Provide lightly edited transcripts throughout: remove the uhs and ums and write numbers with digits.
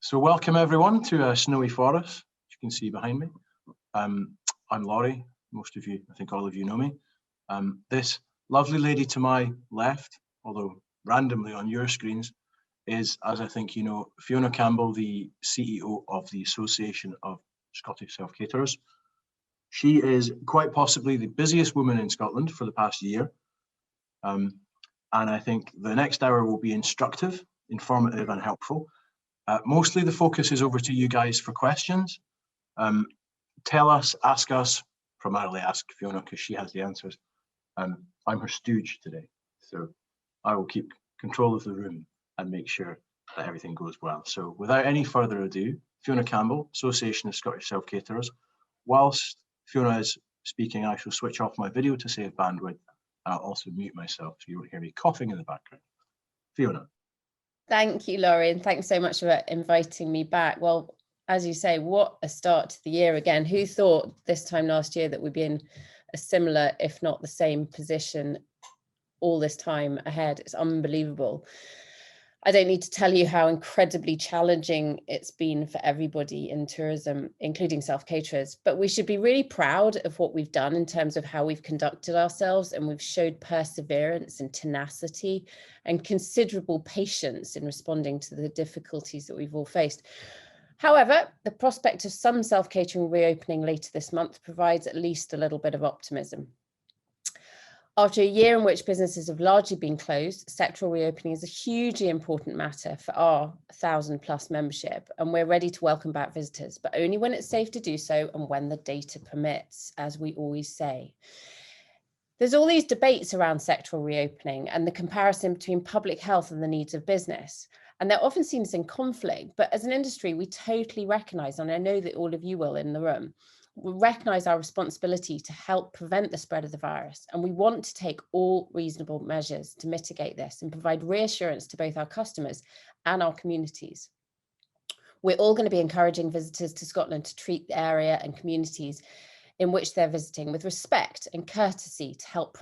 So welcome everyone to a snowy forest, as you can see behind me. I'm Laurie, most of you, I think all of you know me. This lovely lady to my left, although randomly on your screens, is, as I think you know, Fiona Campbell, the CEO of the Association of Scottish Self-Caterers. She is quite possibly the busiest woman in Scotland for the past year. And I think the next hour will be instructive, informative and helpful. Mostly the focus is over to you guys for questions. Tell us, ask us, primarily ask Fiona because she has the answers. I'm her stooge today, so I will keep control of the room and make sure that everything goes well. So without any further ado, Fiona Campbell, Association of Scottish Self-Caterers. Whilst Fiona is speaking, I shall switch off my video to save bandwidth. I'll also mute myself so you won't hear me coughing in the background. Fiona. Thank you, Laurie, and thanks so much for inviting me back. Well, as you say, what a start to the year again. Who thought this time last year that we'd be in a similar, if not the same position all this time ahead? It's unbelievable. I don't need to tell you how incredibly challenging it's been for everybody in tourism, including self-caterers, but we should be really proud of what we've done in terms of how we've conducted ourselves, and we've showed perseverance and tenacity and considerable patience in responding to the difficulties that we've all faced. However, the prospect of some self-catering reopening later this month provides at least a little bit of optimism. After a year in which businesses have largely been closed, sectoral reopening is a hugely important matter for our 1,000+ membership, and we're ready to welcome back visitors, but only when it's safe to do so and when the data permits, as we always say. There's all these debates around sectoral reopening and the comparison between public health and the needs of business, and they're often seen as in conflict, but as an industry, we totally recognise, and I know that all of you will in the room, we recognise our responsibility to help prevent the spread of the virus, and we want to take all reasonable measures to mitigate this and provide reassurance to both our customers and our communities. We're all going to be encouraging visitors to Scotland to treat the area and communities in which they're visiting with respect and courtesy to help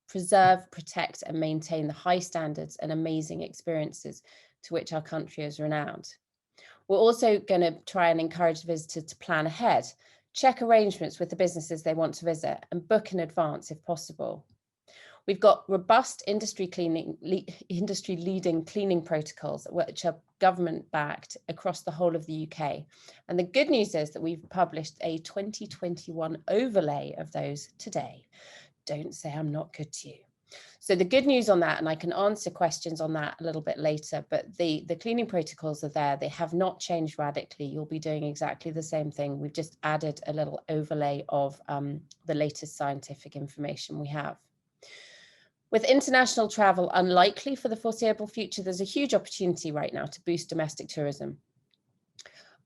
preserve, protect and maintain the high standards and amazing experiences to which our country is renowned. We're also going to try and encourage visitors to plan ahead, check arrangements with the businesses they want to visit and book in advance if possible. We've got robust industry-leading cleaning protocols which are government-backed across the whole of the UK. And the good news is that we've published a 2021 overlay of those today. Don't say I'm not good to you. So the good news on that, and I can answer questions on that a little bit later, but the cleaning protocols are there. They have not changed radically. You'll be doing exactly the same thing. We've just added a little overlay of the latest scientific information we have. With international travel unlikely for the foreseeable future, there's a huge opportunity right now to boost domestic tourism.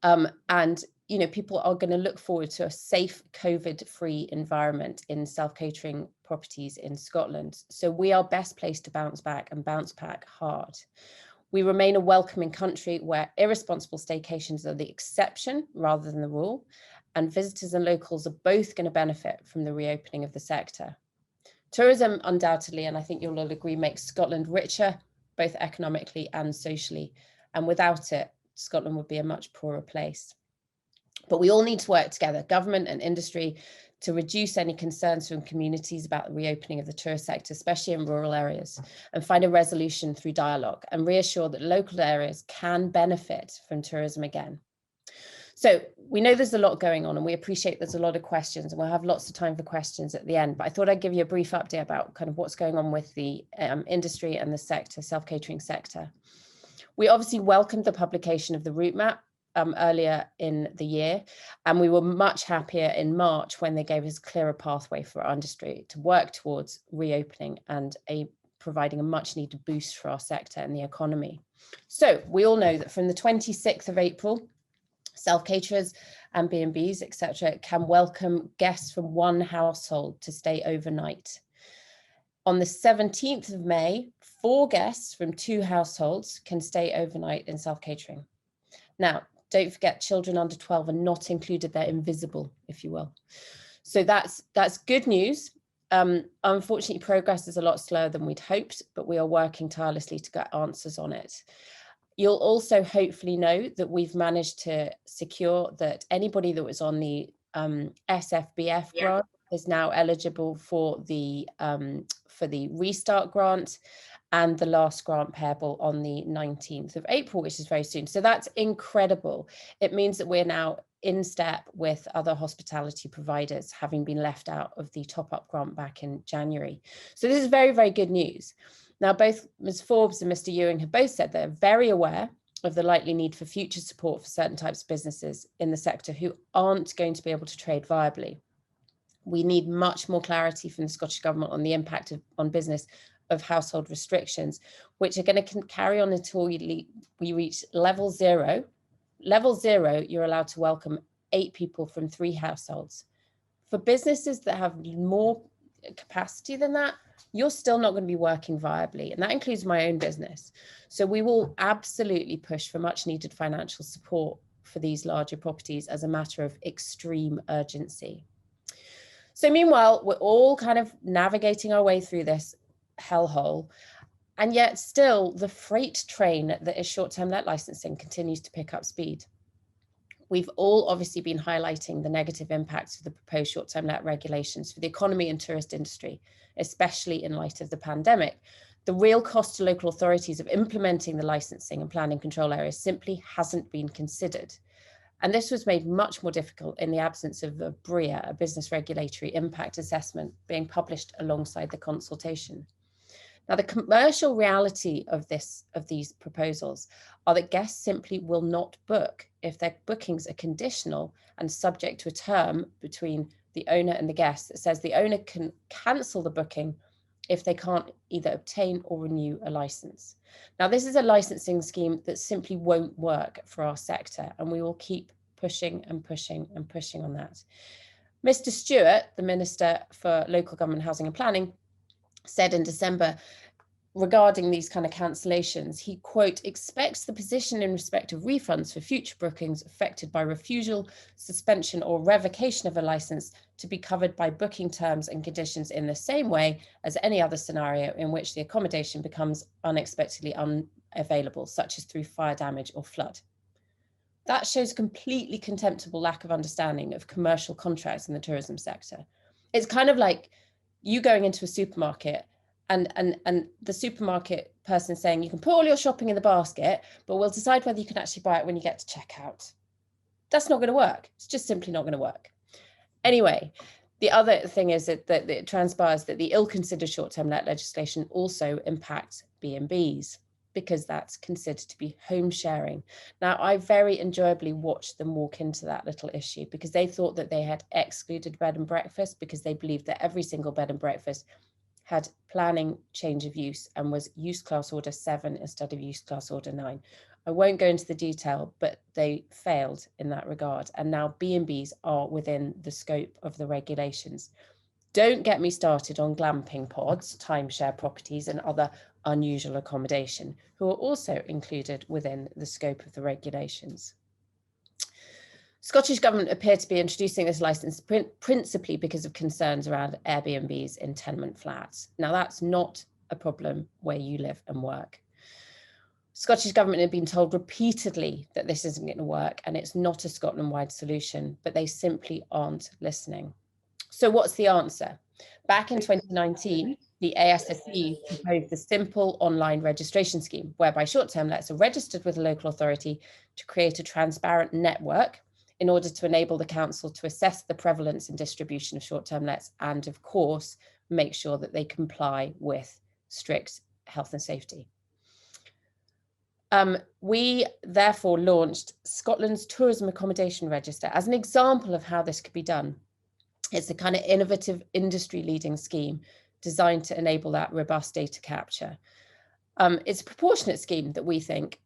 And you know, people are going to look forward to a safe, COVID-free environment in self-catering properties in Scotland. So we are best placed to bounce back and bounce back hard. We remain a welcoming country where irresponsible staycations are the exception rather than the rule, and visitors and locals are both going to benefit from the reopening of the sector. Tourism, undoubtedly, and I think you'll all agree, makes Scotland richer, both economically and socially. And without it, Scotland would be a much poorer place. But we all need to work together, government and industry, to reduce any concerns from communities about the reopening of the tourist sector, especially in rural areas, and find a resolution through dialogue and reassure that local areas can benefit from tourism again. So we know there's a lot going on and we appreciate there's a lot of questions, and we'll have lots of time for questions at the end, but I thought I'd give you a brief update about kind of what's going on with the industry and the sector, self-catering sector. We obviously welcomed the publication of the route map earlier in the year, and we were much happier in March when they gave us a clearer pathway for our industry to work towards reopening and providing a much needed boost for our sector and the economy. So we all know that from the 26th of April, self-caterers and B&Bs, etc., can welcome guests from one household to stay overnight. On the 17th of May, 4 guests from 2 households can stay overnight in self-catering. Now, don't forget, children under 12 are not included. They're invisible, if you will. So that's good news. Unfortunately, progress is a lot slower than we'd hoped, but we are working tirelessly to get answers on it. You'll also hopefully know that we've managed to secure that anybody that was on the SFBF grant is now eligible for the Restart grant, and the last grant payable on the 19th of April, which is very soon. So that's incredible. It means that we're now in step with other hospitality providers, having been left out of the top-up grant back in January. So this is very, very good news. Now, both Ms. Forbes and Mr. Ewing have both said they're very aware of the likely need for future support for certain types of businesses in the sector who aren't going to be able to trade viably. We need much more clarity from the Scottish Government on the impact on business of household restrictions, which are going to carry on until we reach level 0. Level 0, you're allowed to welcome 8 people from 3 households. For businesses that have more capacity than that, you're still not going to be working viably, and that includes my own business. So we will absolutely push for much needed financial support for these larger properties as a matter of extreme urgency. So meanwhile, we're all kind of navigating our way through this hellhole, and yet still the freight train that is short-term let licensing continues to pick up speed. We've all obviously been highlighting the negative impacts of the proposed short-term let regulations for the economy and tourist industry, especially in light of the pandemic. The real cost to local authorities of implementing the licensing and planning control areas simply hasn't been considered. And this was made much more difficult in the absence of a BRIA, a business regulatory impact assessment, being published alongside the consultation. Now, the commercial reality of these proposals are that guests simply will not book if their bookings are conditional and subject to a term between the owner and the guest that says the owner can cancel the booking if they can't either obtain or renew a license. Now, this is a licensing scheme that simply won't work for our sector, and we will keep pushing and pushing and pushing on that. Mr. Stewart, the Minister for Local Government, Housing and Planning, said in December regarding these kind of cancellations, he, quote, expects the position in respect of refunds for future bookings affected by refusal, suspension or revocation of a license to be covered by booking terms and conditions in the same way as any other scenario in which the accommodation becomes unexpectedly unavailable, such as through fire damage or flood. That shows completely contemptible lack of understanding of commercial contracts in the tourism sector. It's kind of like you going into a supermarket and the supermarket person saying you can put all your shopping in the basket, but we'll decide whether you can actually buy it when you get to checkout. That's not going to work. It's just simply not going to work. Anyway, the other thing is that it transpires that the ill-considered short-term let legislation also impacts B&Bs, because that's considered to be home sharing. Now, I very enjoyably watched them walk into that little issue because they thought that they had excluded bed and breakfast because they believed that every single bed and breakfast had planning change of use and was use class order 7 instead of use class order 9. I won't go into the detail, but they failed in that regard. And now B&Bs are within the scope of the regulations. Don't get me started on glamping pods, timeshare properties and other unusual accommodation, who are also included within the scope of the regulations. Scottish Government appear to be introducing this licence principally because of concerns around Airbnbs in tenement flats. Now, that's not a problem where you live and work. Scottish Government have been told repeatedly that this isn't going to work and it's not a Scotland-wide solution, but they simply aren't listening. So what's the answer? Back in 2019, the ASSC proposed a simple online registration scheme whereby short-term lets are registered with a local authority to create a transparent network in order to enable the council to assess the prevalence and distribution of short-term lets and, of course, make sure that they comply with strict health and safety. We therefore launched Scotland's Tourism Accommodation Register as an example of how this could be done. It's a kind of innovative industry-leading scheme designed to enable that robust data capture. It's a proportionate scheme that we think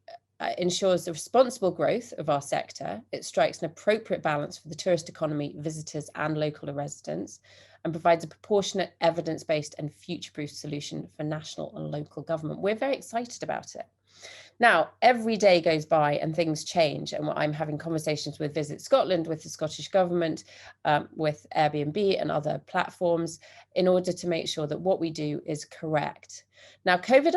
ensures the responsible growth of our sector. It strikes an appropriate balance for the tourist economy, visitors and local residents, and provides a proportionate, evidence-based and future-proof solution for national and local government. We're very excited about it. Now, every day goes by and things change, and I'm having conversations with Visit Scotland, with the Scottish Government, with Airbnb and other platforms in order to make sure that what we do is correct. Now, COVID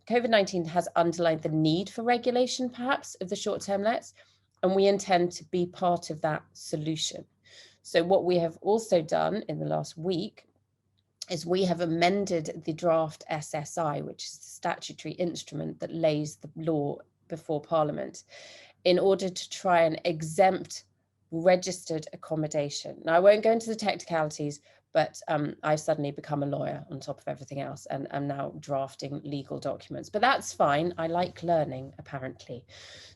COVID-19 has underlined the need for regulation, perhaps, of the short-term lets, and we intend to be part of that solution. So what we have also done in the last week is we have amended the draft SSI, which is the statutory instrument that lays the law before Parliament, in order to try and exempt registered accommodation. Now, I won't go into the technicalities, but I've suddenly become a lawyer on top of everything else, and I'm now drafting legal documents. But that's fine. I like learning, apparently.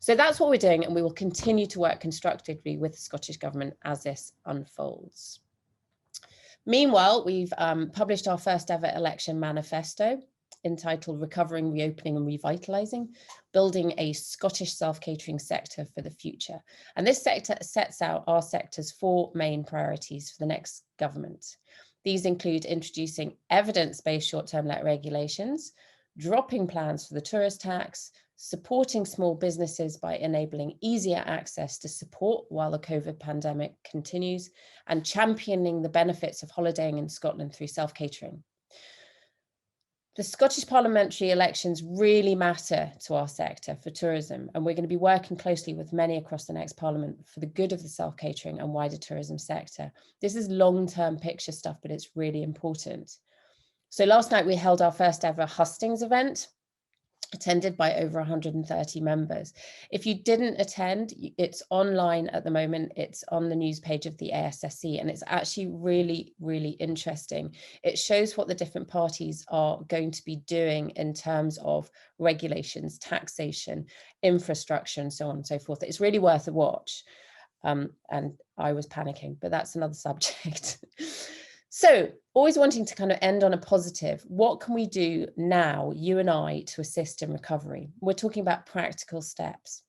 So that's what we're doing, and we will continue to work constructively with the Scottish Government as this unfolds. Meanwhile, we've published our first ever election manifesto entitled Recovering, Reopening and Revitalising, Building a Scottish Self-Catering Sector for the Future. And this sector sets out our sector's 4 main priorities for the next government. These include introducing evidence-based short-term let regulations, dropping plans for the tourist tax, supporting small businesses by enabling easier access to support while the COVID pandemic continues, and championing the benefits of holidaying in Scotland through self-catering. The Scottish parliamentary elections really matter to our sector for tourism, and we're going to be working closely with many across the next parliament for the good of the self-catering and wider tourism sector. This is long-term picture stuff, but it's really important. So last night we held our first ever hustings event, attended by over 130 members. If you didn't attend, it's online at the moment. It's on the news page of the ASSC, and it's actually really, really interesting. It shows what the different parties are going to be doing in terms of regulations, taxation, infrastructure, and so on and so forth. It's really worth a watch. And I was panicking, but that's another subject. So always wanting to kind of end on a positive, what can we do now, you and I, to assist in recovery? We're talking about practical steps.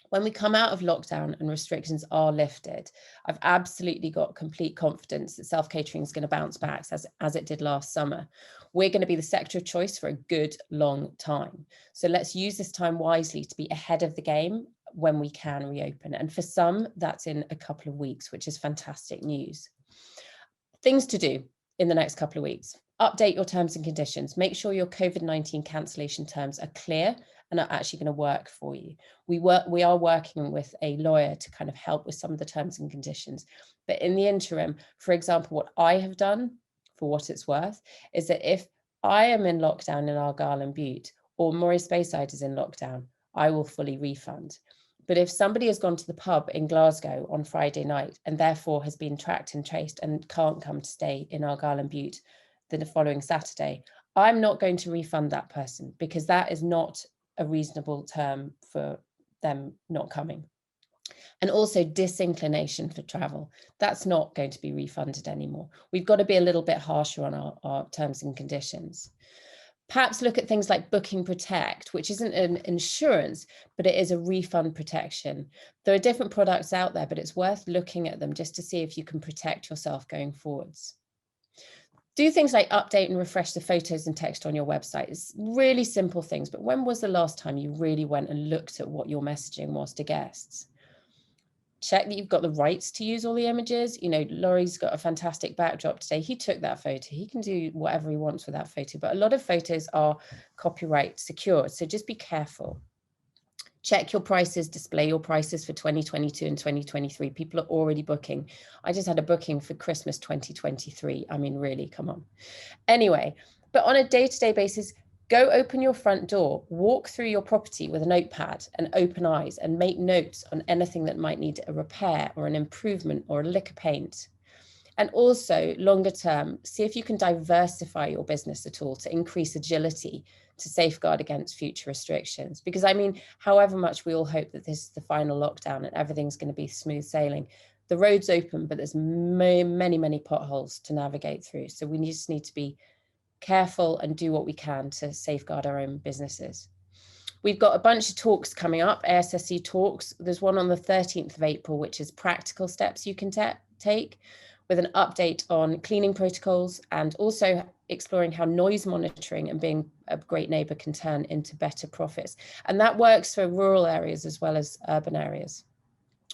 When we come out of lockdown and restrictions are lifted, I've absolutely got complete confidence that self-catering is going to bounce back as it did last summer. We're going to be the sector of choice for a good long time. So let's use this time wisely to be ahead of the game when we can reopen. And for some, that's in a couple of weeks, which is fantastic news. Things to do in the next couple of weeks. Update your terms and conditions. Make sure your COVID-19 cancellation terms are clear and are actually going to work for you. We are working with a lawyer to kind of help with some of the terms and conditions. But in the interim, for example, what I have done, for what it's worth, is that if I am in lockdown in Argyll and Bute, or Moray Speyside is in lockdown, I will fully refund. But if somebody has gone to the pub in Glasgow on Friday night and therefore has been tracked and traced and can't come to stay in Argyll and Bute the following Saturday, I'm not going to refund that person, because that is not a reasonable term for them not coming. And also disinclination for travel. That's not going to be refunded anymore. We've got to be a little bit harsher on our terms and conditions. Perhaps look at things like Booking Protect, which isn't an insurance, but it is a refund protection. There are different products out there, but it's worth looking at them just to see if you can protect yourself going forwards. Do things like update and refresh the photos and text on your website. It's really simple things, but when was the last time you really went and looked at what your messaging was to guests? Check that you've got the rights to use all the images. You know, Laurie's got a fantastic backdrop today. He took that photo. He can do whatever he wants with that photo, but a lot of photos are copyright secured. So just be careful. Check your prices, display your prices for 2022 and 2023. People are already booking. I just had a booking for Christmas 2023. I mean, really, come on. Anyway, but on a day-to-day basis, go open your front door, walk through your property with a notepad and open eyes, and make notes on anything that might need a repair or an improvement or a lick of paint. And also, longer term, see if you can diversify your business at all to increase agility to safeguard against future restrictions. Because I mean, however much we all hope that this is the final lockdown and everything's going to be smooth sailing, the road's open, but there's many, many potholes to navigate through. So we just need to be careful and do what we can to safeguard our own businesses. We've got a bunch of talks coming up, ASSC talks. There's one on the 13th of April, which is practical steps you can take, with an update on cleaning protocols and also exploring how noise monitoring and being a great neighbour can turn into better profits. And that works for rural areas as well as urban areas.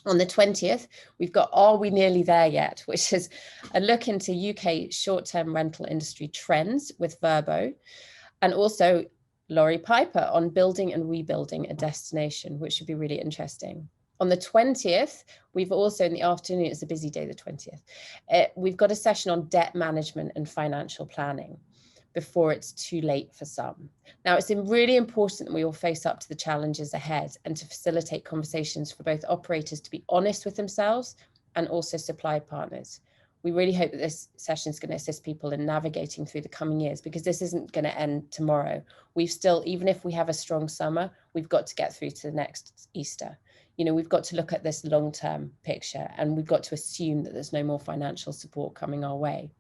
On the 20th, we've got Are We Nearly There Yet?, which is a look into UK short-term rental industry trends with Verbo. And also Laurie Piper on building and rebuilding a destination, which should be really interesting. On the 20th, we've also, in the afternoon, it's a busy day, the 20th, we've got a session on debt management and financial planning before it's too late for some. Now, it's really important that we all face up to the challenges ahead and to facilitate conversations for both operators to be honest with themselves and also supply partners. We really hope that this session is going to assist people in navigating through the coming years, because this isn't going to end tomorrow. We've still, even if we have a strong summer, we've got to get through to the next Easter. You know, we've got to look at this long-term picture, and we've got to assume that there's no more financial support coming our way.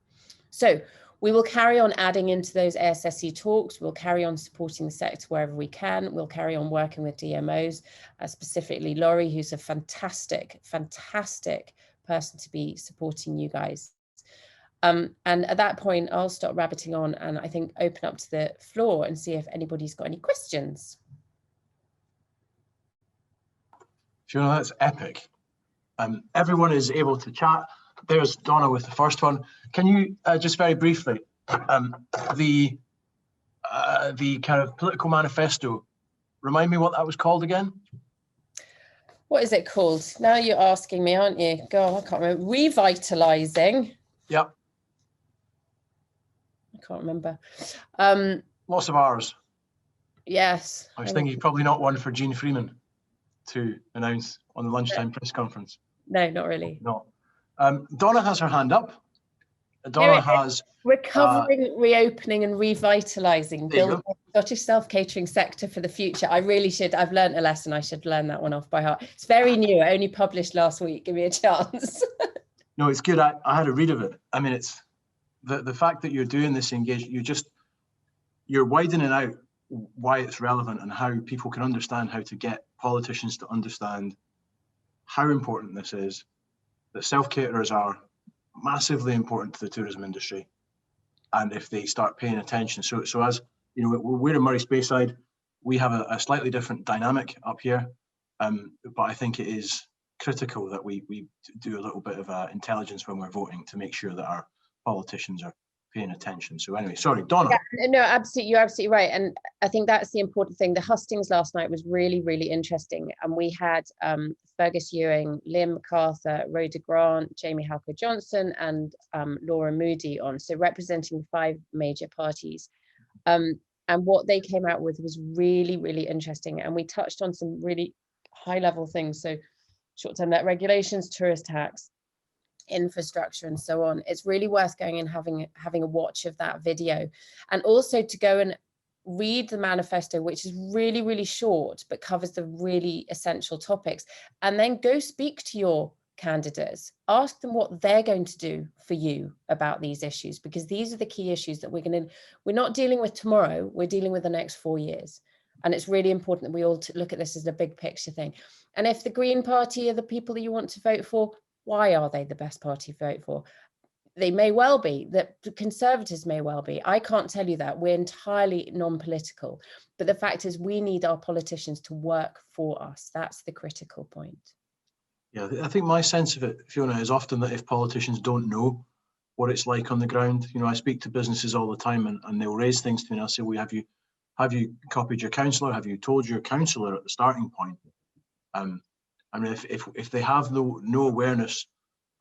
So we will carry on adding into those ASSC talks. We'll carry on supporting the sector wherever we can. We'll carry on working with DMOs, specifically Laurie, who's a fantastic person to be supporting you guys. And at that point, I'll stop rabbiting on and I think open up to the floor and see if anybody's got any questions. Fiona, that's epic. Everyone is able to chat. There's Donna with the first one. Can you just very briefly, the kind of political manifesto, remind me what that was called again? What is it called? Now you're asking me, aren't you? God, I can't remember. Revitalising. Yep. I can't remember. Lots of R's. Yes. I was thinking probably not one for Jean Freeman to announce on the lunchtime press conference. No, not really. No. Donna has her hand up. Donna has recovering, reopening and revitalising, building a Scottish self-catering sector for the future. I really should. I've learned a lesson. I should learn that one off by heart. It's very new. I only published last week. Give me a chance. No, it's good. I had a read of it. I mean, it's the fact that you're doing this engagement. You're widening out why it's relevant and how people can understand, how to get politicians to understand how important this is. That self-caterers are massively important to the tourism industry, and if they start paying attention, so as you know, we're in Moray Speyside, we have a slightly different dynamic up here, but I think it is critical that we do a little bit of intelligence when we're voting to make sure that our politicians are paying attention. So anyway, sorry, Donna. Yeah, no, absolutely, you're absolutely right, and I think that's the important thing. The hustings last night was really, really interesting, and we had Fergus Ewing, Liam MacArthur, Rhoda Grant, Jamie Halker Johnson, and Laura Moody on, so representing 5 major parties. And what they came out with was really, really interesting, and we touched on some really high-level things. So short-term net regulations, tourist tax, infrastructure and so on. It's really worth going and having a watch of that video, and also to go and read the manifesto, which is really, really short but covers the really essential topics, and then go speak to your candidates, ask them what they're going to do for you about these issues, because these are the key issues that we're not dealing with tomorrow, we're dealing with the next 4 years. And it's really important that we all look at this as a big picture thing. And if the Green Party are the people that you want to vote for, why are they the best party to vote for? They may well be, that the Conservatives may well be. I can't tell you that. We're entirely non-political. But the fact is, we need our politicians to work for us. That's the critical point. Yeah, I think my sense of it, Fiona, is often that if politicians don't know what it's like on the ground, you know, I speak to businesses all the time, and they'll raise things to me and I'll say, well, have you copied your councillor? Have you told your councillor at the starting point? I mean, if they have no awareness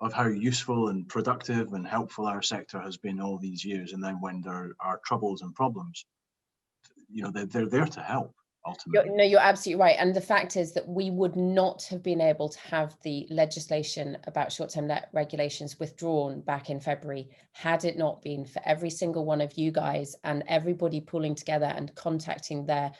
of how useful and productive and helpful our sector has been all these years, and then when there are troubles and problems, you know, they're there to help ultimately. You're absolutely right. And the fact is that we would not have been able to have the legislation about short-term net regulations withdrawn back in February had it not been for every single one of you guys and everybody pulling together and contacting their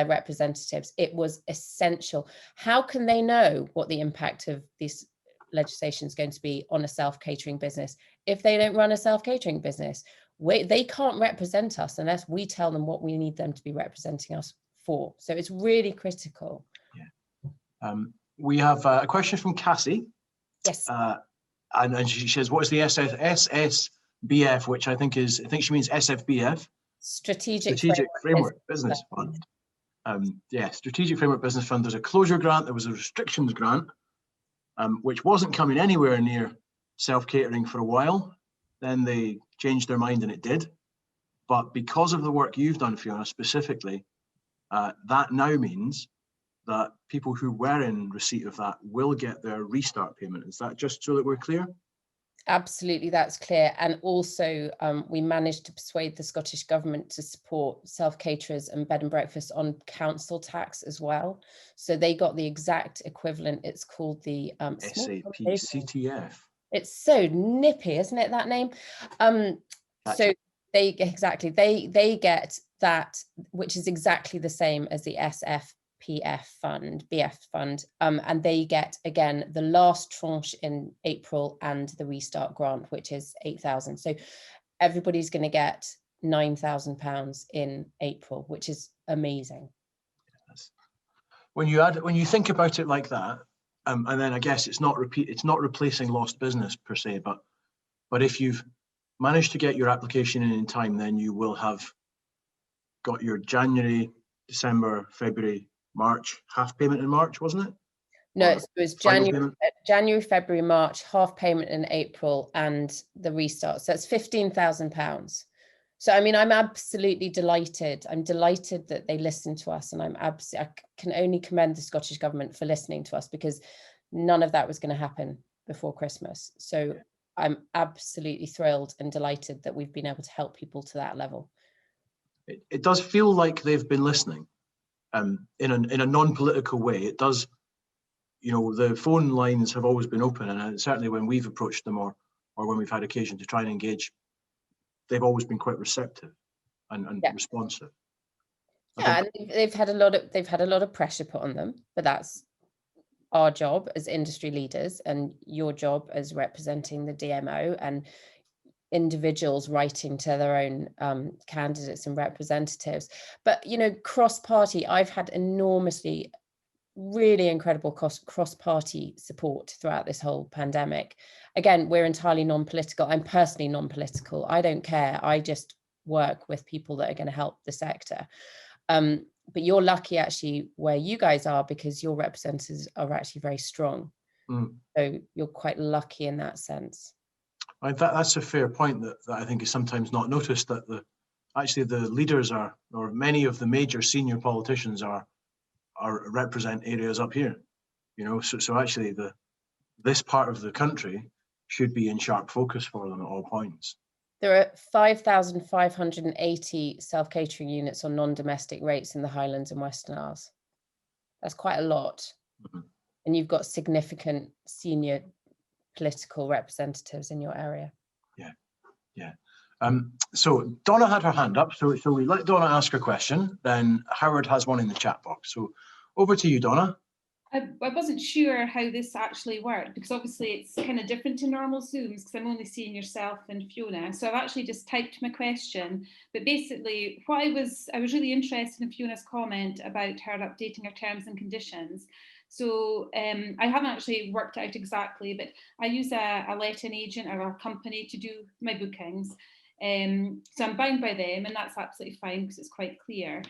representatives. It was essential. How can they know what the impact of this legislation is going to be on a self-catering business if they don't run a self-catering business? They can't represent us unless we tell them what we need them to be representing us for. So it's really critical. Yeah. We have a question from Cassie. Yes. And she says, what is the SSBF, which I think she means SFBF. Strategic Framework Business Fund. Yeah, Strategic Framework Business Fund. There's a closure grant, there was a restrictions grant, which wasn't coming anywhere near self-catering for a while. Then they changed their mind and it did. But because of the work you've done, Fiona, specifically, That now means that people who were in receipt of that will get their restart payment. Is that just so that we're clear? Absolutely, that's clear. And also, we managed to persuade the Scottish Government to support self-caterers and bed and breakfast on council tax as well. So they got the exact equivalent. It's called the SAPCTF. It's so nippy, isn't it, that name? So they get that, which is exactly the same as the BF fund, and they get again the last tranche in April and the restart grant, which is 8,000. So everybody's going to get £9,000 in April, which is amazing. Yes. When you think about it like that, and then I guess it's not replacing lost business per se, but if you've managed to get your application in time, then you will have got your January, December, February, March half payment in March, wasn't it? No, it was January, February, March, half payment in April, and the restart. So it's £15,000. So I mean, I'm absolutely delighted. I'm delighted that they listened to us, and I can only commend the Scottish Government for listening to us, because none of that was going to happen before Christmas. So I'm absolutely thrilled and delighted that we've been able to help people to that level. It does feel like they've been listening, in a non-political way. It does. You know, the phone lines have always been open, and certainly when we've approached them or when we've had occasion to try and engage, they've always been quite receptive and responsive. Yeah, and they've had a lot of pressure put on them, but that's our job as industry leaders and your job as representing the DMO and individuals writing to their own candidates and representatives. But, you know, cross-party, I've had enormously really incredible cross-party support throughout this whole pandemic. Again, we're entirely non-political. I'm personally non-political. I don't care. I just work with people that are going to help the sector. But you're lucky actually where you guys are, because your representatives are actually very strong. So you're quite lucky in that sense. That's a fair point that I think is sometimes not noticed, that the leaders or many of the major senior politicians represent areas up here, you know, so actually this part of the country should be in sharp focus for them at all points. There are 5,580 self-catering units on non-domestic rates in the Highlands and Western Isles. That's quite a lot. And you've got significant senior political representatives in your area. Yeah. So Donna had her hand up, so we let Donna ask her question, then Howard has one in the chat box. So over to you, Donna. I wasn't sure how this actually worked, because obviously it's kind of different to normal Zooms, because I'm only seeing yourself and Fiona. So I've actually just typed my question. But basically, what I was really interested in Fiona's comment about her updating her terms and conditions. So I haven't actually worked out exactly, but I use a letting agent or a company to do my bookings. So I'm bound by them, and that's absolutely fine because it's quite clear,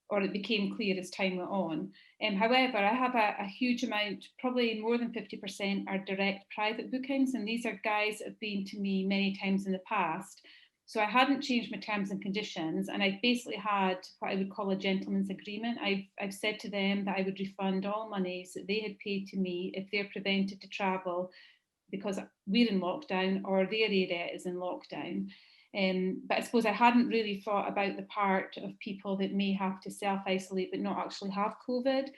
or it became clear as time went on. However, I have a huge amount, probably more than 50% are direct private bookings, and these are guys that have been to me many times in the past. So I hadn't changed my terms and conditions, and I basically had what I would call a gentleman's agreement. I've said to them that I would refund all monies that they had paid to me if they're prevented to travel because we're in lockdown or their area is in lockdown. But I suppose I hadn't really thought about the part of people that may have to self-isolate but not actually have COVID.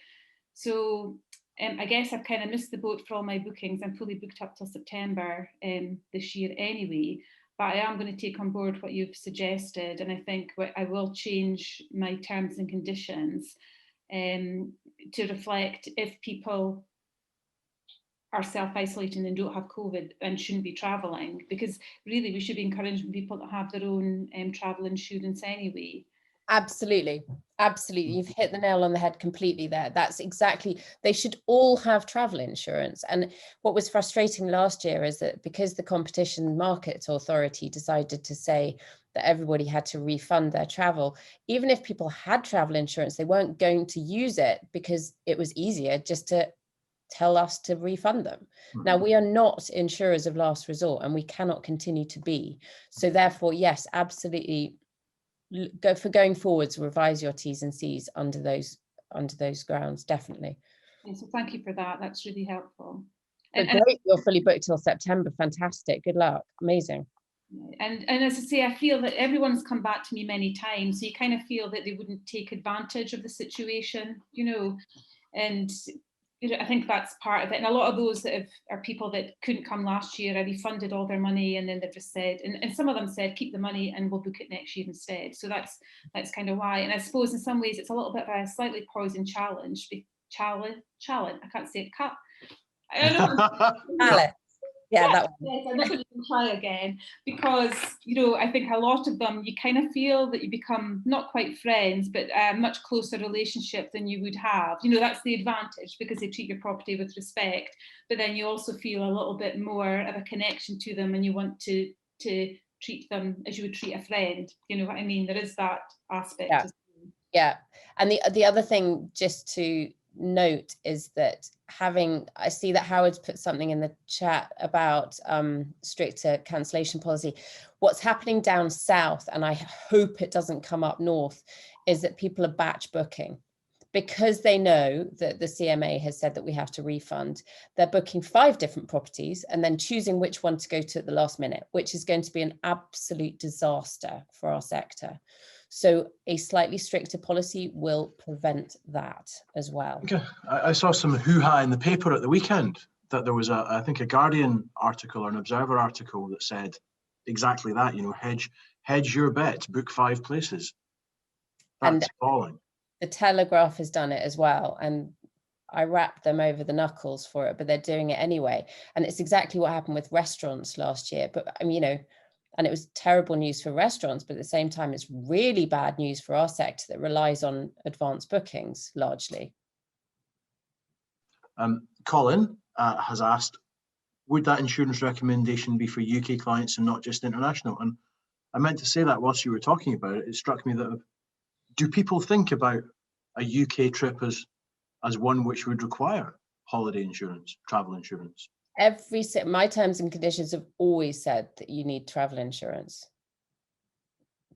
So I guess I've kind of missed the boat for all my bookings. I'm fully booked up till September this year anyway. But I am going to take on board what you've suggested, and I think I will change my terms and conditions to reflect if people are self-isolating and don't have COVID and shouldn't be travelling, because really we should be encouraging people to have their own travel insurance anyway. Absolutely. You've hit the nail on the head completely there. That's exactly, they should all have travel insurance. And what was frustrating last year is that because the Competition Markets Authority decided to say that everybody had to refund their travel, even if people had travel insurance, they weren't going to use it because it was easier just to tell us to refund them. Now, we are not insurers of last resort, and we cannot continue to be. So therefore, yes, absolutely, going forwards, revise your T's and C's under those grounds, definitely. Yeah, so thank you for that. That's really helpful. But great, you're fully booked till September. Fantastic. Good luck. Amazing. And as I say, I feel that everyone's come back to me many times. So you kind of feel that they wouldn't take advantage of the situation, you know, and I think that's part of it. And a lot of those that are people that couldn't come last year, I refunded all their money, and then they've just said, and some of them said, keep the money and we'll book it next year instead. So that's kind of why. And I suppose in some ways it's a little bit of a slightly poison challenge. Challenge. I can't say it. I don't know. Alex. Yeah, that one. Yes, I'm not going to even try again, because, you know, I think a lot of them, you kind of feel that you become not quite friends, but a much closer relationship than you would have. You know, that's the advantage, because they treat your property with respect, but then you also feel a little bit more of a connection to them, and you want to treat them as you would treat a friend. You know what I mean? There is that aspect. Yeah. Yeah. And the other thing just to note is that I see that Howard's put something in the chat about stricter cancellation policy. What's happening down south, and I hope it doesn't come up north, is that people are batch booking, because they know that the CMA has said that we have to refund. They're booking 5 different properties and then choosing which one to go to at the last minute, which is going to be an absolute disaster for our sector. So a slightly stricter policy will prevent that as well. Okay. I saw some hoo-ha in the paper at the weekend that there was I think a Guardian article or an Observer article that said exactly that, you know, hedge your bets, book 5 places. That's falling. The Telegraph has done it as well, and I wrapped them over the knuckles for it, but they're doing it anyway. And it's exactly what happened with restaurants last year. But I mean, you know, and it was terrible news for restaurants, but at the same time, it's really bad news for our sector that relies on advanced bookings largely. Colin has asked, would that insurance recommendation be for UK clients and not just international? And I meant to say that whilst you were talking about it. It struck me that, do people think about a UK trip as one which would require holiday insurance, travel insurance? My terms and conditions have always said that you need travel insurance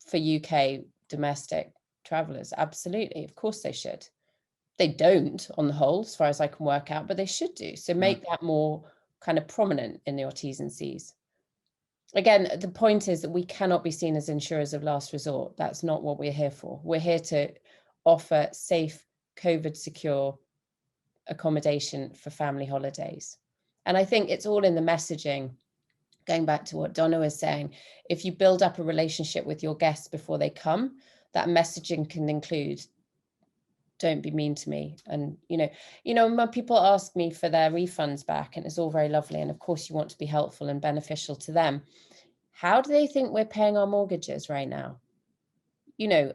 for UK domestic travellers. Absolutely, of course they should. They don't on the whole, as far as I can work out, but they should do. So make that more kind of prominent in your T's and C's. Again, the point is that we cannot be seen as insurers of last resort. That's not what we're here for. We're here to offer safe, COVID secure accommodation for family holidays. And I think it's all in the messaging. Going back to what Donna was saying, if you build up a relationship with your guests before they come, that messaging can include, don't be mean to me. And, you know, when people ask me for their refunds back, and it's all very lovely, and of course you want to be helpful and beneficial to them, how do they think we're paying our mortgages right now? You know,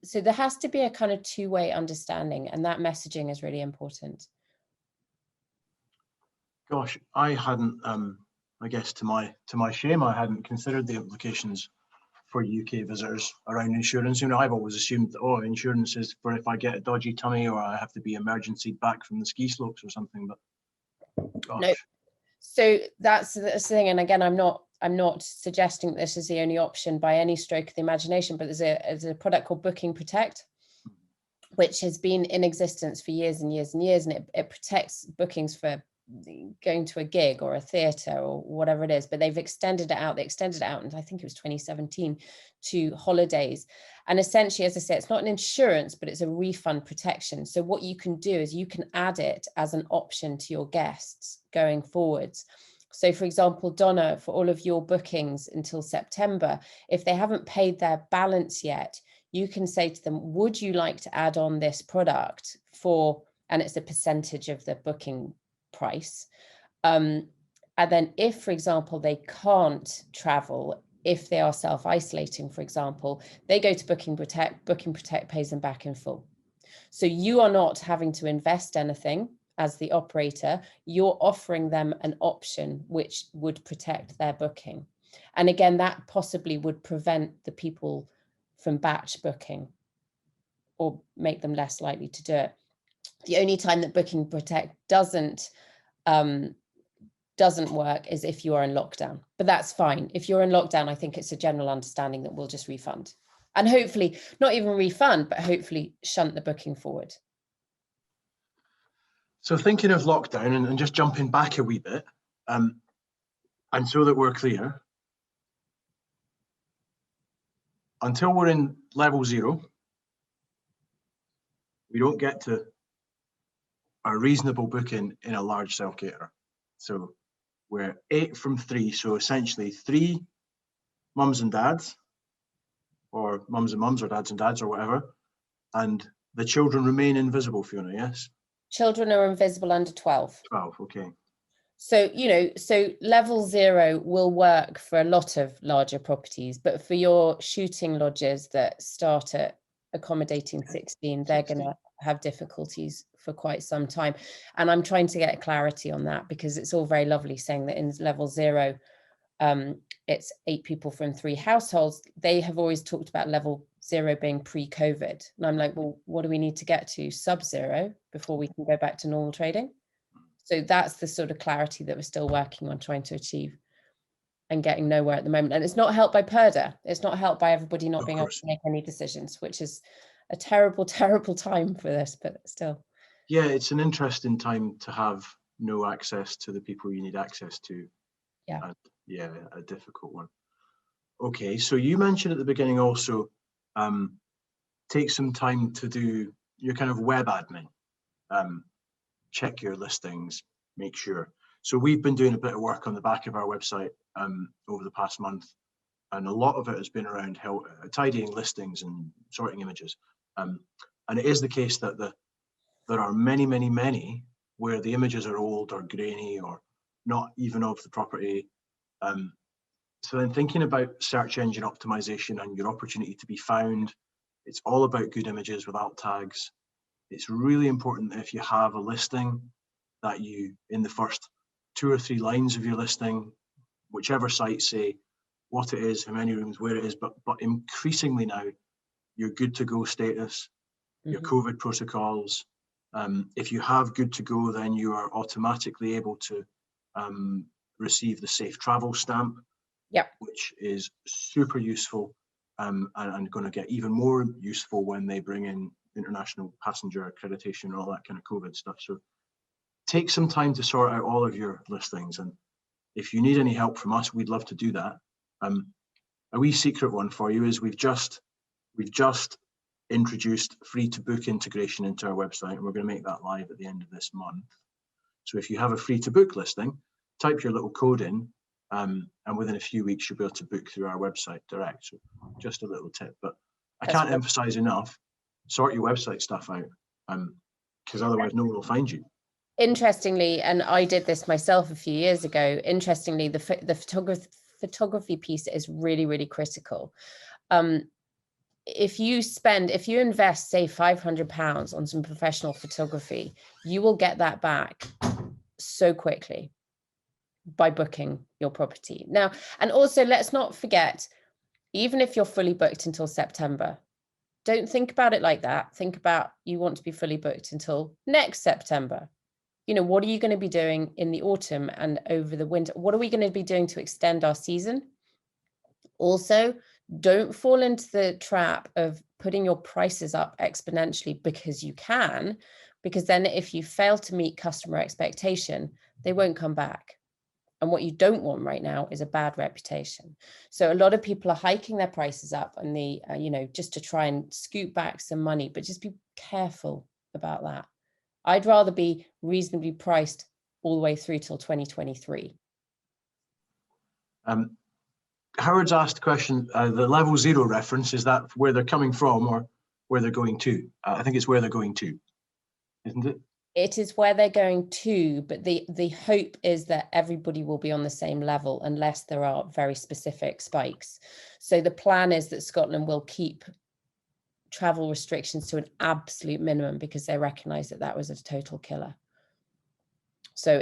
so there has to be a kind of two-way understanding, and that messaging is really important. Gosh, I hadn't, I guess to my shame, I hadn't considered the implications for UK visitors around insurance. You know, I've always assumed that, oh, insurance is for if I get a dodgy tummy or I have to be emergency back from the ski slopes or something, but gosh. No. So that's the thing. And again, I'm not suggesting this is the only option by any stroke of the imagination, but there's a product called Booking Protect, which has been in existence for years and years and years, and it protects bookings for going to a gig or a theatre or whatever it is, but they've extended it out. They extended it out, and I think it was 2017, to holidays. And essentially, as I say, it's not an insurance, but it's a refund protection. So what you can do is you can add it as an option to your guests going forwards. So for example, Donna, for all of your bookings until September, if they haven't paid their balance yet, you can say to them, would you like to add on this product for, and it's a percentage of the booking price. And then if, for example, they can't travel, if they are self-isolating, for example, they go to Booking Protect. Booking Protect pays them back in full. So you are not having to invest anything as the operator. You're offering them an option which would protect their booking. And again, that possibly would prevent the people from batch booking or make them less likely to do it. The only time that Booking Protect doesn't work is if you are in lockdown, but that's fine. If you're in lockdown, I think it's a general understanding that we'll just refund. And hopefully not even refund, but hopefully shunt the booking forward. So thinking of lockdown and just jumping back a wee bit, and so that we're clear, until we're in level 0, we don't get to a reasonable booking in a large self-caterer. So we're 8 from 3, so essentially 3 mums and dads, or mums and mums, or dads and dads, or whatever, and the children remain invisible, Fiona, yes? Children are invisible under 12. 12, okay. So, you know, so level 0 will work for a lot of larger properties, but for your shooting lodges that start at accommodating 16, they're going to have difficulties for quite some time. And I'm trying to get clarity on that, because it's all very lovely saying that in level 0, it's 8 people from 3 households. They have always talked about level 0 being pre-COVID. And I'm like, well, what do we need to get to sub-0 before we can go back to normal trading? So that's the sort of clarity that we're still working on trying to achieve and getting nowhere at the moment. And it's not helped by PERDA. It's not helped by everybody not being able to make any decisions, which is a terrible, terrible time for this, but still. Yeah, it's an interesting time to have no access to the people you need access to. Yeah. And yeah, a difficult one. Okay, so you mentioned at the beginning also, take some time to do your kind of web admin. Check your listings, make sure. So we've been doing a bit of work on the back of our website over the past month, and a lot of it has been around tidying listings and sorting images. And it is the case that there are many, many, many where the images are old or grainy or not even of the property. So then thinking about search engine optimization and your opportunity to be found, it's all about good images with alt tags. It's really important that if you have a listing, that you, in the first 2 or 3 lines of your listing, whichever site, say what it is, how many rooms, where it is, but increasingly now, your good to go status, your COVID protocols. If you have good to go, then you are automatically able to receive the safe travel stamp, which is super useful and going to get even more useful when they bring in international passenger accreditation and all that kind of COVID stuff. So take some time to sort out all of your listings, and if you need any help from us, we'd love to do that. A wee secret one for you is we've just introduced free to book integration into our website, and we're going to make that live at the end of this month. So if you have a free to book listing, type your little code in, and within a few weeks you'll be able to book through our website direct. So just a little tip, but I can't emphasize enough, sort your website stuff out, because otherwise no one will find you. Interestingly, and I did this myself a few years ago, interestingly, the photography piece is really, really critical. If you invest, say, £500 on some professional photography, you will get that back so quickly by booking your property. Now, and also let's not forget, even if you're fully booked until September, don't think about it like that. Think about you want to be fully booked until next September. You know, what are you going to be doing in the autumn and over the winter? What are we going to be doing to extend our season? Also, don't fall into the trap of putting your prices up exponentially because you can, because then if you fail to meet customer expectation, they won't come back. And what you don't want right now is a bad reputation. So a lot of people are hiking their prices up and just to try and scoop back some money, but just be careful about that. I'd rather be reasonably priced all the way through till 2023. Howard's asked a question, the level 0 reference, is that where they're coming from or where they're going to? I think it's where they're going to, isn't it? It is where they're going to, but the hope is that everybody will be on the same level unless there are very specific spikes. So the plan is that Scotland will keep travel restrictions to an absolute minimum because they recognise that that was a total killer. So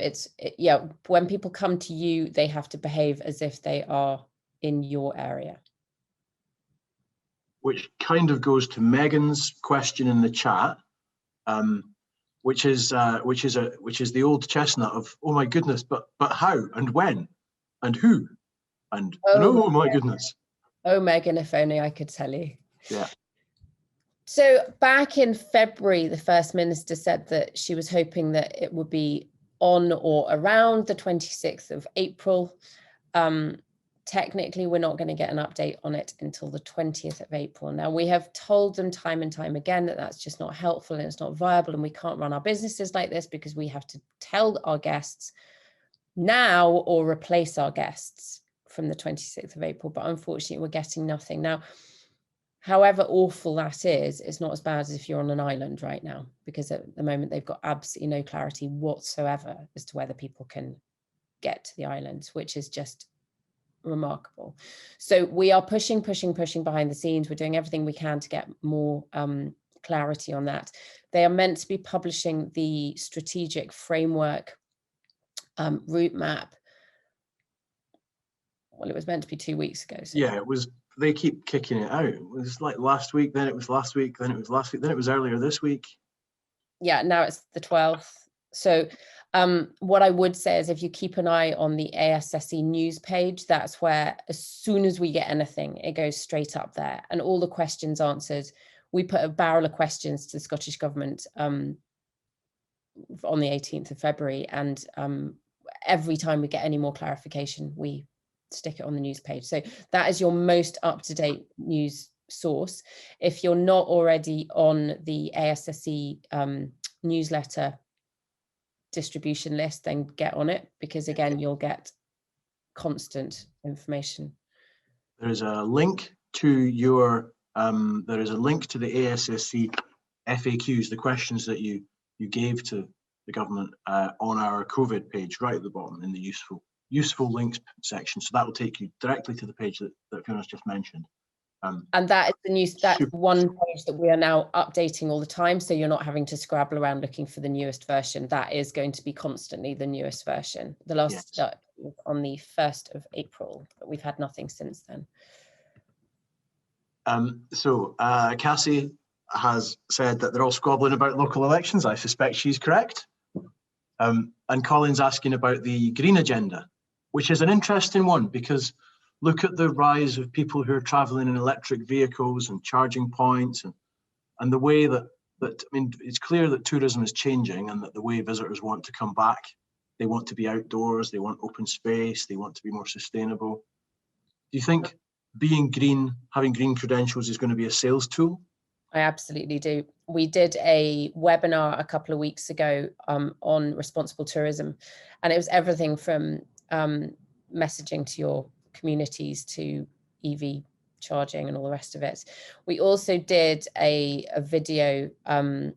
when people come to you, they have to behave as if they are in your area. Which kind of goes to Megan's question in the chat, which is the old chestnut of, oh my goodness, but how and when and who and oh my goodness. Oh, Megan, if only I could tell you. Yeah. So back in February, the First Minister said that she was hoping that it would be on or around the 26th of April. Technically, we're not going to get an update on it until the 20th of April. Now, we have told them time and time again that that's just not helpful and it's not viable, and we can't run our businesses like this because we have to tell our guests now or replace our guests from the 26th of April. But unfortunately, we're getting nothing. Now, however awful that is, it's not as bad as if you're on an island right now, because at the moment they've got absolutely no clarity whatsoever as to whether people can get to the islands, which is just remarkable. So we are pushing behind the scenes. We're doing everything we can to get more clarity on that. They are meant to be publishing the strategic framework route map. Well, it was meant to be 2 weeks ago. So. Yeah, it was. They keep kicking it out. It was like last week, then it was last week, then it was last week, then it was earlier this week. Yeah, now it's the 12th. So what I would say is if you keep an eye on the ASSC news page, that's where as soon as we get anything, it goes straight up there and all the questions answered. We put a barrel of questions to the Scottish Government on the 18th of February. And every time we get any more clarification, we stick it on the news page. So that is your most up-to-date news source. If you're not already on the ASSC newsletter distribution list, then get on it, because again, you'll get constant information. There is a link to your there is a link to the ASSC FAQs, the questions that you gave to the government on our COVID page right at the bottom in the useful links section. So that will take you directly to the page that Fiona's just mentioned. And that is the news. That's one page that we are now updating all the time. So you're not having to scrabble around looking for the newest version. That is going to be constantly the newest version. The last was on the 1st of April, but we've had nothing since then. So Cassie has said that they're all squabbling about local elections. I suspect she's correct. And Colin's asking about the green agenda, which is an interesting one, because look at the rise of people who are traveling in electric vehicles and charging points, and the way that I mean, it's clear that tourism is changing, and that the way visitors want to come back, they want to be outdoors, they want open space, they want to be more sustainable. Do you think being green, having green credentials is going to be a sales tool? I absolutely do. We did a webinar a couple of weeks ago on responsible tourism, and it was everything from messaging to your communities to EV charging and all the rest of it. We also did a video, a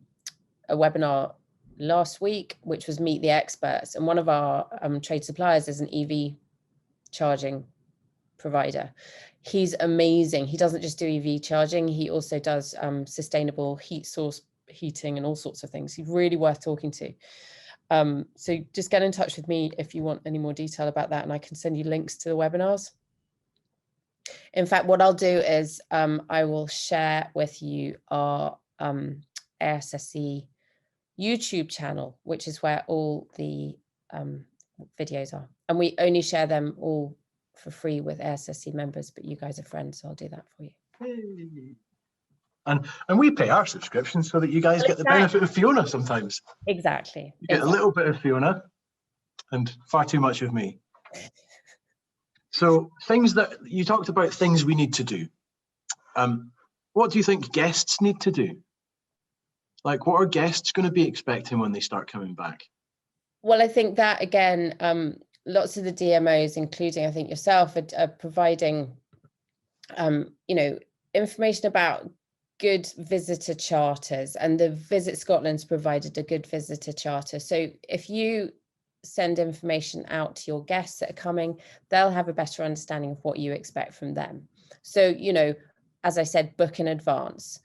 webinar last week, which was Meet the Experts. And one of our trade suppliers is an EV charging provider. He's amazing. He doesn't just do EV charging. He also does sustainable heat source heating and all sorts of things. He's really worth talking to. So just get in touch with me if you want any more detail about that, and I can send you links to the webinars. In fact, what I'll do is I will share with you our ASSC YouTube channel, which is where all the videos are. And we only share them all for free with ASSC members, but you guys are friends, so I'll do that for you. Hey. And we pay our subscription so that you guys get the benefit of Fiona sometimes. Exactly. You get a little bit of Fiona and far too much of me. So things that you talked about, things we need to do. What do you think guests need to do? Like, what are guests going to be expecting when they start coming back? Well, I think that, again, lots of the DMOs, including I think yourself, are providing, you know, information about good visitor charters, and the Visit Scotland's provided a good visitor charter. So if you send information out to your guests that are coming, they'll have a better understanding of what you expect from them. So, you know, as I said, book in advance,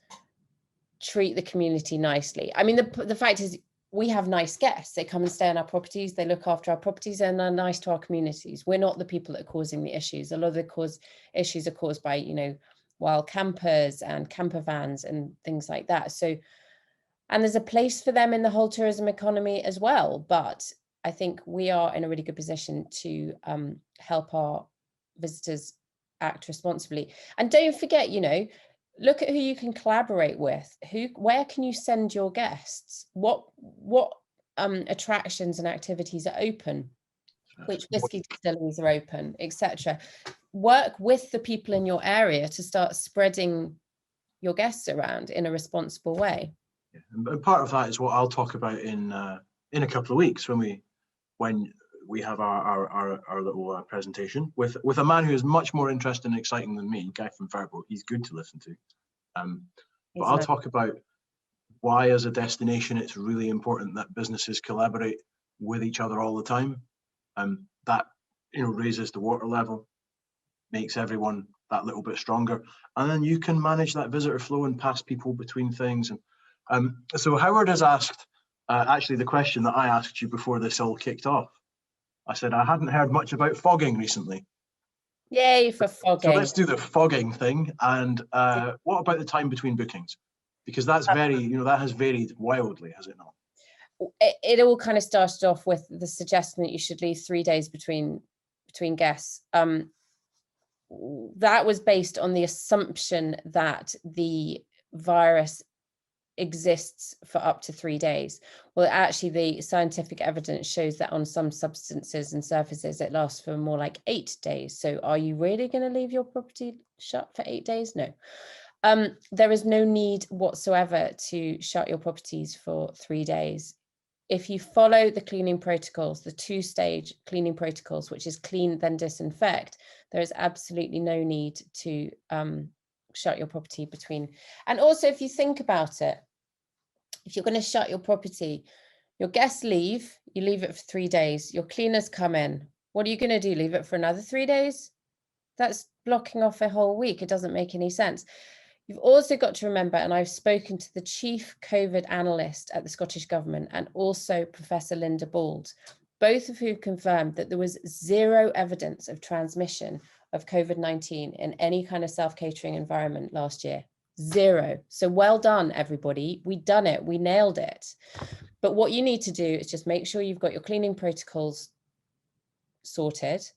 treat the community nicely. I mean, the fact is, we have nice guests. They come and stay on our properties, they look after our properties, and are nice to our communities. We're not the people that are causing the issues. A lot of the issues are caused by, you know, wild campers and camper vans and things like that. So, and there's a place for them in the whole tourism economy as well. But I think we are in a really good position to help our visitors act responsibly. And don't forget, you know, look at who you can collaborate with. Where can you send your guests? What attractions and activities are open? Which whiskey distilleries are open, etc. Work with the people in your area to start spreading your guests around in a responsible way. Yeah. And part of that is what I'll talk about in a couple of weeks when we have our little presentation with a man who is much more interesting and exciting than me, Guy from Verbo. He's good to listen to. But I'll talk about why, as a destination, it's really important that businesses collaborate with each other all the time. That raises the water level, makes everyone that little bit stronger, and then you can manage that visitor flow and pass people between things. And so Howard has asked, actually the question that I asked you before this all kicked off. I said I hadn't heard much about fogging recently. Yay for fogging. So let's do the fogging thing. And what about the time between bookings? Because that's very, that has varied wildly, has it not? It all kind of started off with the suggestion that you should leave 3 days between guests. That was based on the assumption that the virus exists for up to 3 days. Well, actually, the scientific evidence shows that on some substances and surfaces, it lasts for more like 8 days. So are you really going to leave your property shut for 8 days? No. There is no need whatsoever to shut your properties for 3 days. If you follow the cleaning protocols, the 2-stage cleaning protocols, which is clean, then disinfect, there is absolutely no need to shut your property between. And also, if you think about it, if you're going to shut your property, your guests leave, you leave it for 3 days, your cleaners come in. What are you going to do? Leave it for another 3 days? That's blocking off a whole week. It doesn't make any sense. You've also got to remember, and I've spoken to the chief COVID analyst at the Scottish Government and also Professor Linda Bald, both of whom confirmed that there was zero evidence of transmission of COVID-19 in any kind of self-catering environment last year. Zero. So well done, everybody. We done it. We nailed it. But what you need to do is just make sure you've got your cleaning protocols sorted.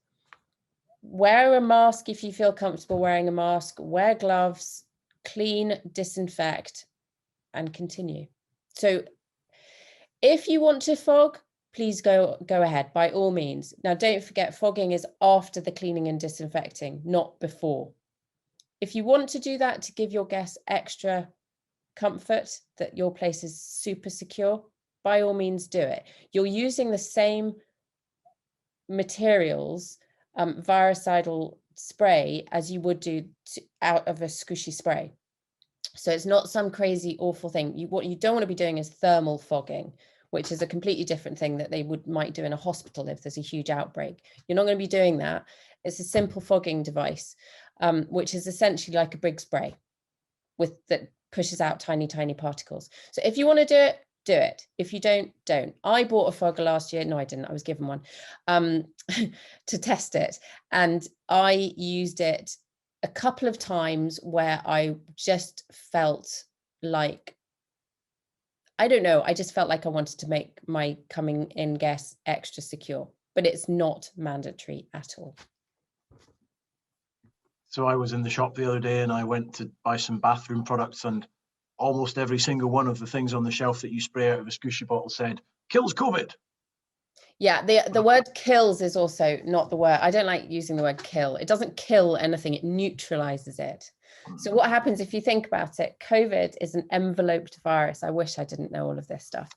Wear a mask if you feel comfortable wearing a mask. Wear gloves. Clean, disinfect, and continue. So if you want to fog, please go ahead by all means. Now, don't forget, fogging is after the cleaning and disinfecting, not before. If you want to do that to give your guests extra comfort that your place is super secure, by all means do it. You're using the same materials, virucidal spray, as you would do out of a squishy spray. So it's not some crazy awful thing. What you don't want to be doing is thermal fogging, which is a completely different thing that they might do in a hospital if there's a huge outbreak. You're not going to be doing that. It's a simple fogging device, which is essentially like a brig spray that pushes out tiny particles. So if you want to do it. If you don't. I bought a fogger last year. No, I didn't. I was given one to test it. And I used it a couple of times where I just felt like, I don't know, I just felt like I wanted to make my coming in guests extra secure, but it's not mandatory at all. So I was in the shop the other day and I went to buy some bathroom products, and almost every single one of the things on the shelf that you spray out of a squishy bottle said, kills COVID. Yeah, the word kills is also not the word. I don't like using the word kill. It doesn't kill anything, it neutralizes it. So what happens if you think about it? COVID is an enveloped virus. I wish I didn't know all of this stuff.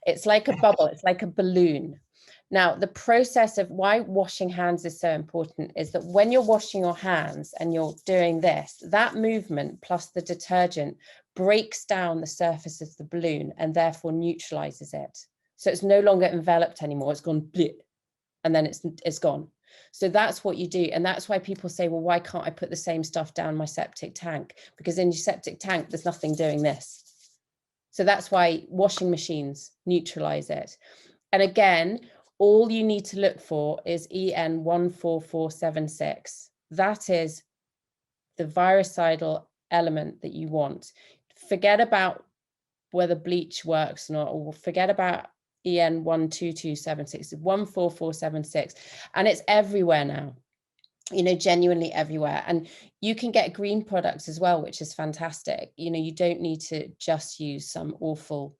It's like a bubble, it's like a balloon. Now, the process of why washing hands is so important is that when you're washing your hands and you're doing this, that movement plus the detergent breaks down the surface of the balloon and therefore neutralizes it. So it's no longer enveloped anymore. It's gone bleh, and then it's gone. So that's what you do. And that's why people say, well, why can't I put the same stuff down my septic tank? Because in your septic tank, there's nothing doing this. So that's why washing machines neutralize it. And again, all you need to look for is EN 14476. That is the virucidal element that you want. Forget about whether bleach works or not, or forget about EN 12276, 14476, and it's everywhere now. genuinely everywhere. And you can get green products as well, which is fantastic. You don't need to just use some awful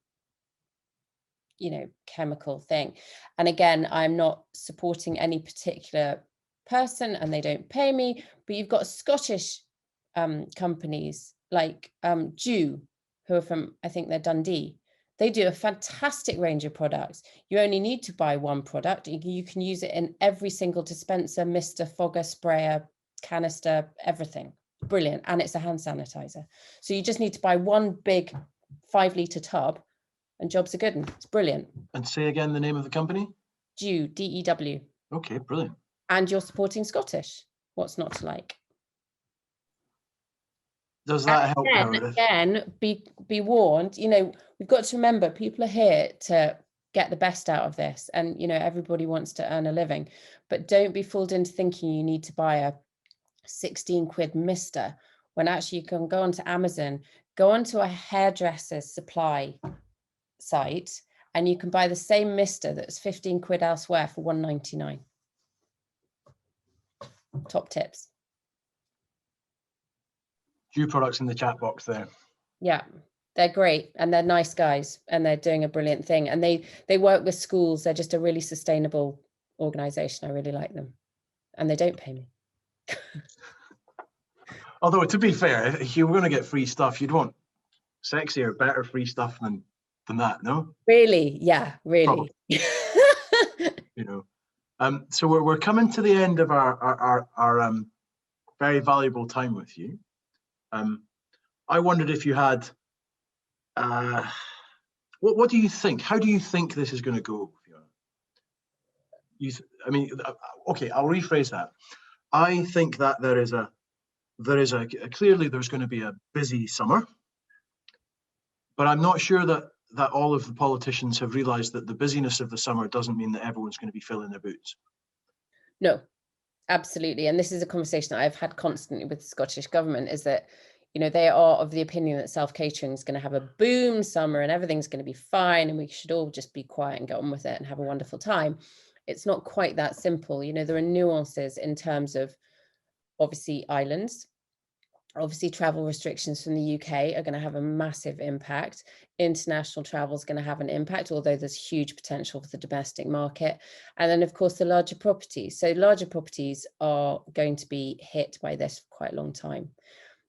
chemical thing. And again, I'm not supporting any particular person and they don't pay me, but you've got Scottish companies like Dew, who are from, I think they're Dundee. They do a fantastic range of products. You only need to buy one product. You can use it in every single dispenser, mister, fogger, sprayer, canister, everything. Brilliant. And it's a hand sanitizer. So you just need to buy one big 5-litre tub and jobs are good. And it's brilliant. And say again the name of the company? Dew, D-E-W. Okay, brilliant. And you're supporting Scottish. What's not to like? Does that help, Meredith? Again, be warned, we've got to remember people are here to get the best out of this. And, everybody wants to earn a living, but don't be fooled into thinking you need to buy a 16 quid mister when actually you can go onto Amazon, go onto a hairdresser's supply site, and you can buy the same mister that's 15 quid elsewhere for £1.99. Top tips. Dew products in the chat box there. Yeah, they're great and they're nice guys and they're doing a brilliant thing. And they work with schools. They're just a really sustainable organization. I really like them. And they don't pay me. Although, to be fair, if you were going to get free stuff, you'd want sexier, better free stuff than that, no? Really? Yeah, really. So we're coming to the end of our very valuable time with you. I wondered if you had, what do you think? How do you think this is going to go, Fiona? Okay, I'll rephrase that. I think that clearly there's going to be a busy summer, but I'm not sure that all of the politicians have realised that the busyness of the summer doesn't mean that everyone's going to be filling their boots. No, absolutely. And this is a conversation that I've had constantly with the Scottish government, is that, they are of the opinion that self-catering is going to have a boom summer and everything's going to be fine and we should all just be quiet and get on with it and have a wonderful time. It's not quite that simple. There are nuances in terms of, obviously, islands. Obviously, travel restrictions from the UK are going to have a massive impact. International travel is going to have an impact, although there's huge potential for the domestic market. And then, of course, the larger properties. So larger properties are going to be hit by this for quite a long time.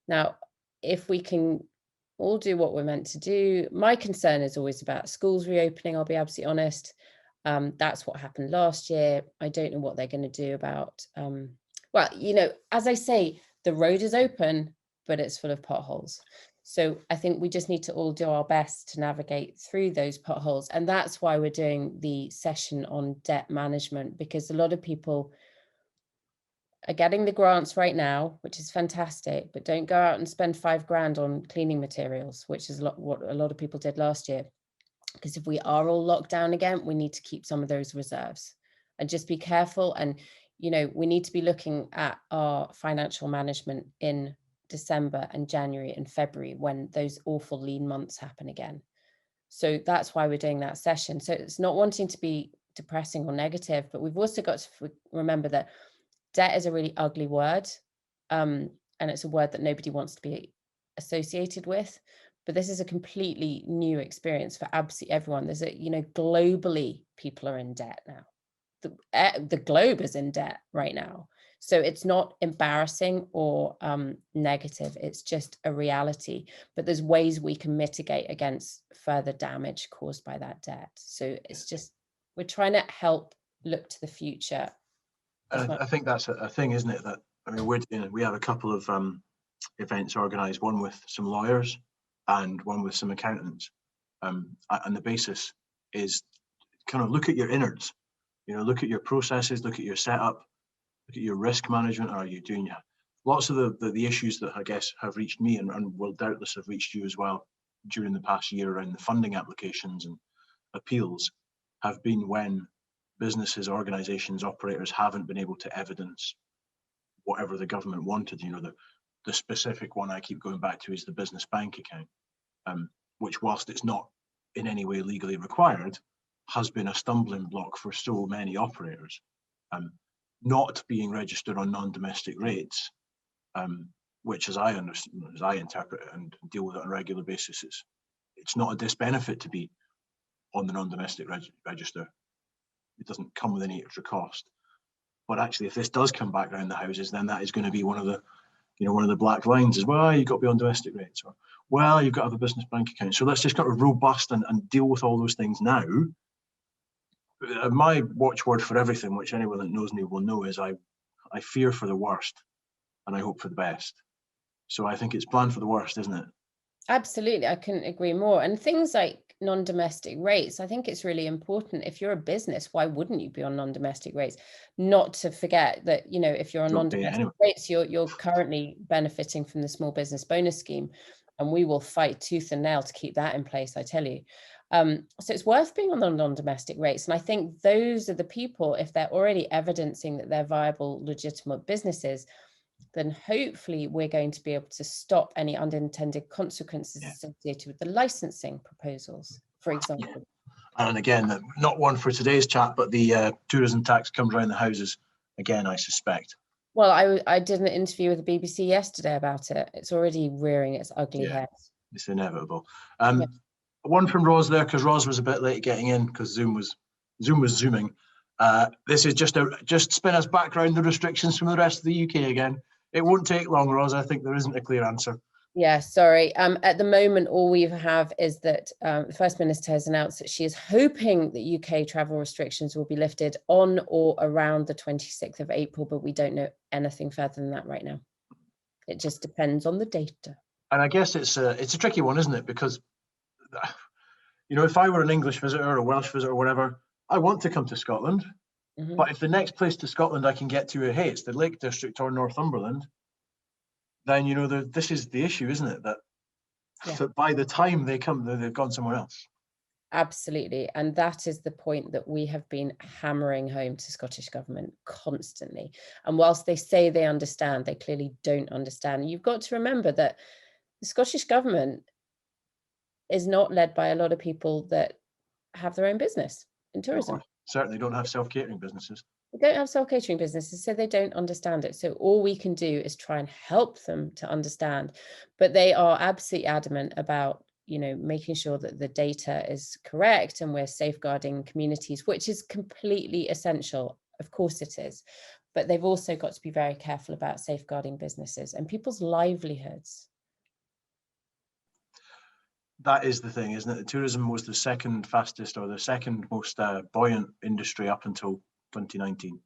Now, if we can all do what we're meant to do, my concern is always about schools reopening, I'll be absolutely honest. That's what happened last year. I don't know what they're going to do about, as I say, the road is open, but it's full of potholes. So I think we just need to all do our best to navigate through those potholes. And that's why we're doing the session on debt management, because a lot of people are getting the grants right now, which is fantastic, but don't go out and spend £5,000 on cleaning materials, which is what a lot of people did last year. Because if we are all locked down again, we need to keep some of those reserves and just be careful. And we need to be looking at our financial management in December and January and February when those awful lean months happen again. So that's why we're doing that session. So it's not wanting to be depressing or negative, but we've also got to remember that debt is a really ugly word. And it's a word that nobody wants to be associated with. But this is a completely new experience for absolutely everyone. There's globally, people are in debt now. The globe is in debt right now. So it's not embarrassing or negative. It's just a reality. But there's ways we can mitigate against further damage caused by that debt. So it's just, we're trying to help look to the future. I think that's a thing, isn't it? That we have a couple of events organised, one with some lawyers and one with some accountants. And the basis is kind of look at your innards. Look at your processes, look at your setup, look at your risk management. Are you doing lots of the issues that I guess have reached me and will doubtless have reached you as well during the past year around the funding applications and appeals have been when businesses, organizations, operators haven't been able to evidence whatever the government wanted. The specific one I keep going back to is the business bank account, which, whilst it's not in any way legally required, has been a stumbling block for so many operators. not being registered on non-domestic rates, which as I understand, as I interpret it and deal with it on a regular basis, it's not a disbenefit to be on the non-domestic register. It doesn't come with any extra cost. But actually, if this does come back around the houses, then that is going to be one of the, one of the black lines is, well, you've got to be on domestic rates, or, well, you've got to have a business bank account. So let's just kind of robust and deal with all those things now. My watchword for everything, which anyone that knows me will know, is I fear for the worst and I hope for the best. So I think it's plan for the worst, isn't it? Absolutely, I couldn't agree more. And things like non-domestic rates, I think it's really important. If you're a business, why wouldn't you be on non-domestic rates? Not to forget that, if you're on non-domestic rates, you're currently benefiting from the small business bonus scheme, and we will fight tooth and nail to keep that in place, I tell you. So it's worth being on the non-domestic rates. And I think those are the people, if they're already evidencing that they're viable, legitimate businesses, then hopefully we're going to be able to stop any unintended consequences associated with the licensing proposals, for example. And again, not one for today's chat, but the tourism tax comes around the houses again, I suspect. Well, I did an interview with the BBC yesterday about it. It's already rearing its ugly head. It's inevitable. One from Roz there, because Roz was a bit late getting in because Zoom was zooming. This is just spin us back around the restrictions from the rest of the UK again. It won't take long, Roz. I think there isn't a clear answer. Yeah, sorry. At the moment, all we have is that the First Minister has announced that she is hoping that UK travel restrictions will be lifted on or around the 26th of April, but we don't know anything further than that right now. It just depends on the data. And I guess it's a tricky one, isn't it? Because, if I were an English visitor or a Welsh visitor or whatever, I want to come to Scotland. Mm-hmm. But if the next place to Scotland I can get to, it's the Lake District or Northumberland, then, this is the issue, isn't it? That by the time they come, they've gone somewhere else. Absolutely. And that is the point that we have been hammering home to Scottish Government constantly. And whilst they say they understand, they clearly don't understand. You've got to remember that the Scottish Government is not led by a lot of people that have their own business in tourism. Certainly don't have self-catering businesses. They don't have self-catering businesses, so they don't understand it. So all we can do is try and help them to understand. But they are absolutely adamant about, making sure that the data is correct and we're safeguarding communities, which is completely essential. Of course it is. But they've also got to be very careful about safeguarding businesses and people's livelihoods. That is the thing, isn't it? Tourism was the second fastest or the second most buoyant industry up until 2019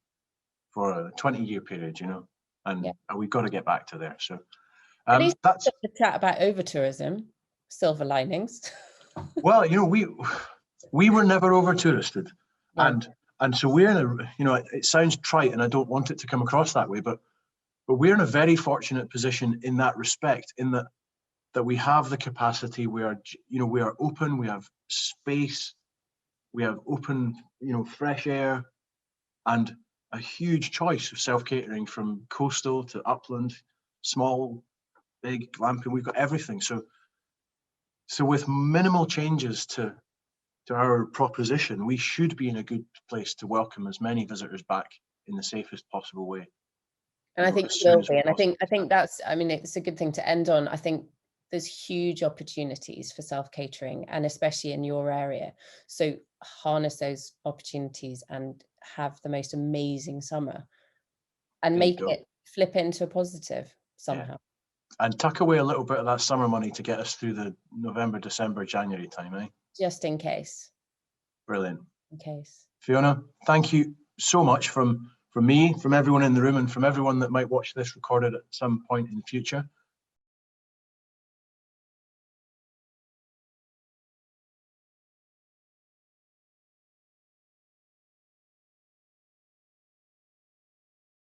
for a 20-year period, and we've got to get back to there. So at least that's the chat about over-tourism, silver linings. Well, we were never over-touristed. And so we're in it sounds trite and I don't want it to come across that way, but we're in a very fortunate position in that respect, in that we have the capacity, we are open, we have space, we have open, fresh air, and a huge choice of self-catering from coastal to upland, small, big, glamping. We've got everything. So with minimal changes to our proposition, we should be in a good place to welcome as many visitors back in the safest possible way. And I think we will be. And I think that's, it's a good thing to end on. I think there's huge opportunities for self-catering, and especially in your area. So harness those opportunities and have the most amazing summer and make it flip into a positive somehow. And tuck away a little bit of that summer money to get us through the November, December, January time, eh? Just in case. Brilliant. In case. Fiona, thank you so much from me, from everyone in the room, and from everyone that might watch this recorded at some point in the future.